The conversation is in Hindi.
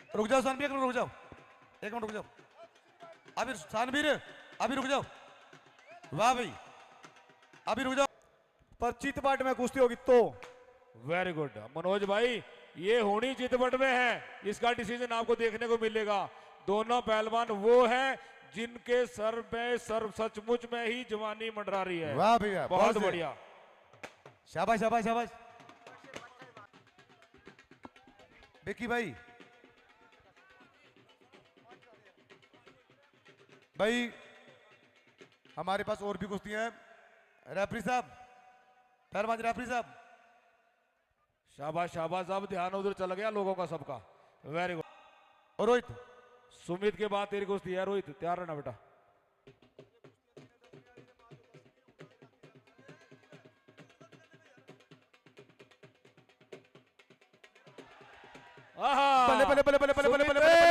रुक जाओ सानवीर, एक मिनट रुक जाओ, एक मिनट रुक जाओ। अभी सानवीर अभी रुक जाओ, वाह भाई अभी रुक जाओ। पर चितपट में कुश्ती होगी तो वेरी गुड मनोज भाई, ये होनी चितपट में है, इसका डिसीजन आपको देखने को मिलेगा। दोनों पहलवान वो हैं जिनके सर पे सर सचमुच में ही जवानी मंडरा रही है। वाह भैया बहुत बढ़िया, शाबाश शाबाश शाबाश। बेकी भाई, भाई हमारे पास और भी कुश्तियां हैं। रेफरी साहब, पहलवान रेफरी साहब, शाबाश शाबाश। अब ध्यान उधर चल गया लोगों का सबका, वेरी गुड। और रोहित सुमित के बाद तेरी कुश्ती है रोहित, तैयार रहना बेटा। बल्ले बल्ले बल्ले बल्ले बल्ले बल्ले बल्ले